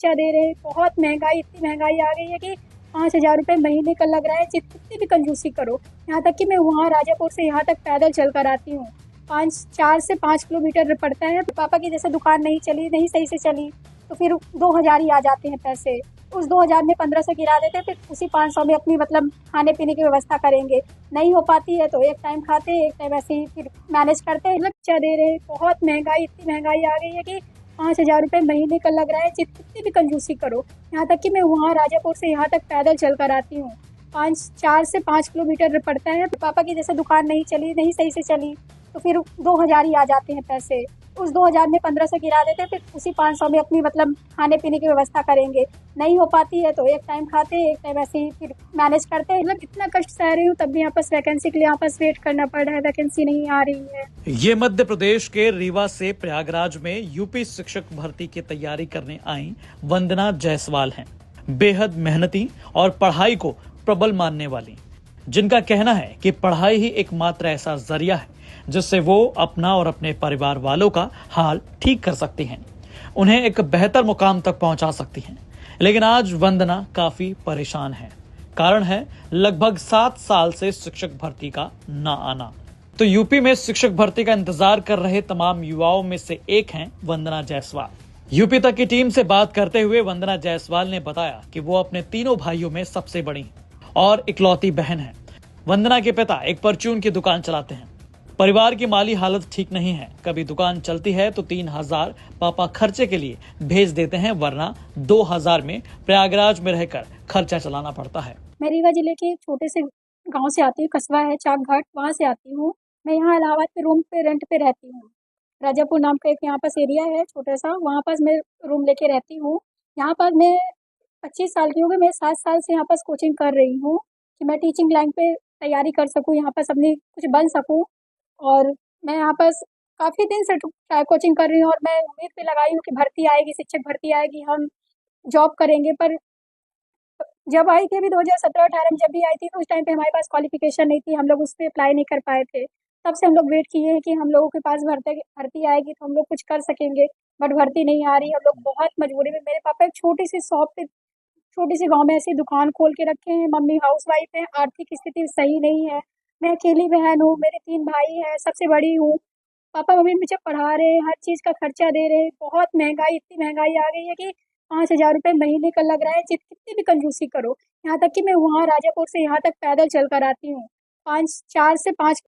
खर्चा दे रहे हैं। बहुत महंगाई, इतनी महंगाई आ गई है कि 5,000 रुपये महीने का लग रहा है। कितनी भी कंजूसी करो। यहाँ तक कि मैं वहाँ राजापुर से यहाँ तक पैदल चल कर आती हूँ। 4 से 5 किलोमीटर पड़ता है। पापा की जैसे दुकान नहीं चली, नहीं सही से चली, तो फिर 2,000 ही आ जाते हैं पैसे। उस 2,000 में 1,500 गिरा देते हैं, फिर उसी 500 में अपनी मतलब खाने पीने की व्यवस्था करेंगे। नहीं हो पाती है तो एक टाइम खाते हैं, एक टाइम ऐसे ही फिर मैनेज करते हैं। खर्चा दे रहे हैं। बहुत महंगाई, इतनी महंगाई आ गई है कि 5,000 रुपये महीने का लग रहा है। कितनी भी कंजूसी करो। यहाँ तक कि मैं वहाँ राजापुर से यहाँ तक पैदल चल कर आती हूँ। 4 से 5 किलोमीटर पड़ता है। पापा की जैसे दुकान नहीं चली, नहीं सही से चली, तो फिर 2,000 ही आ जाते हैं पैसे। उस 2,000 में 1,500 गिरा देते हैं, फिर उसी 500 में अपनी मतलब खाने पीने की व्यवस्था करेंगे। नहीं हो पाती है तो एक टाइम खाते हैं, एक टाइम ऐसे ही फिर मैनेज करते हैं। मतलब इतना कष्ट सह रही हूँ, तब भी यहाँ पास वैकेंसी के लिए यहाँ पास वेट करना पड़ रहा है। वैकेंसी नहीं आ रही है। ये मध्य प्रदेश के रीवा से प्रयागराज में यूपी शिक्षक भर्ती की तैयारी करने आई वंदना जायसवाल हैं। बेहद मेहनती और पढ़ाई को प्रबल मानने वाली, जिनका कहना है कि पढ़ाई ही एकमात्र ऐसा जरिया है जिससे वो अपना और अपने परिवार वालों का हाल ठीक कर सकती हैं, उन्हें एक बेहतर मुकाम तक पहुंचा सकती हैं। लेकिन आज वंदना काफी परेशान है। कारण है लगभग 7 साल से शिक्षक भर्ती का ना आना। तो यूपी में शिक्षक भर्ती का इंतजार कर रहे तमाम युवाओं में से एक हैं वंदना जायसवाल। यूपी तक की टीम से बात करते हुए वंदना जायसवाल ने बताया कि वो अपने तीनों भाइयों में सबसे बड़ी और इकलौती बहन है। वंदना के पिता एक परचून की दुकान चलाते हैं। परिवार की माली हालत ठीक नहीं है। कभी दुकान चलती है तो 3,000 पापा खर्चे के लिए भेज देते हैं, वरना 2,000 में प्रयागराज में रहकर खर्चा चलाना पड़ता है। मैं रीवा जिले के एक छोटे से गांव से आती हूँ, कस्बा है चाकघाट, वहाँ से आती हूँ। मैं यहाँ इलाहाबाद पे रूम पे रेंट पे रहती हूँ। राजापुर नाम का एक यहाँ पास एरिया है छोटा सा, वहाँ पास मैं रूम लेके रहती हूँ। यहाँ पर मैं 25 साल की हो गई। मैं 7 साल से यहाँ पास कोचिंग कर रही हूँ कि मैं टीचिंग लाइन पे तैयारी कर सकूँ, यहाँ पास अपनी कुछ बन सकूँ। और मैं यहाँ पास काफ़ी दिन से कोचिंग कर रही हूँ और मैं उम्मीद पे लगाई हूँ कि भर्ती आएगी, शिक्षक भर्ती आएगी, हम जॉब करेंगे। पर जब आई थी अभी 2017-18 में जब भी आई थी, तो उस टाइम पे हमारे पास क्वालिफिकेशन नहीं थी, हम लोग उस पे अप्लाई नहीं कर पाए थे। तब से हम लोग वेट किए हैं कि हम लोगों के पास भर्ती आएगी तो हम लोग कुछ कर सकेंगे, बट भर्ती नहीं आ रही है। हम लोग बहुत मजबूरी में, मेरे पापा एक छोटी सी शॉप पे, छोटी सी गाँव में ऐसी दुकान खोल के रखे हैं। मम्मी हाउसवाइफ है, आर्थिक स्थिति सही नहीं है। मैं अकेली बहन हूँ, मेरे 3 भाई हैं, सबसे बड़ी हूँ। पापा मम्मी मुझे पढ़ा रहे हैं, हर चीज़ का खर्चा दे रहे हैं। बहुत महंगाई, इतनी महंगाई आ गई है कि 5,000 रुपये महीने का लग रहा है। कितनी भी कंजूसी करो। यहाँ तक कि मैं वहाँ राजापुर से यहाँ तक पैदल चल कर आती हूँ। 4 से 5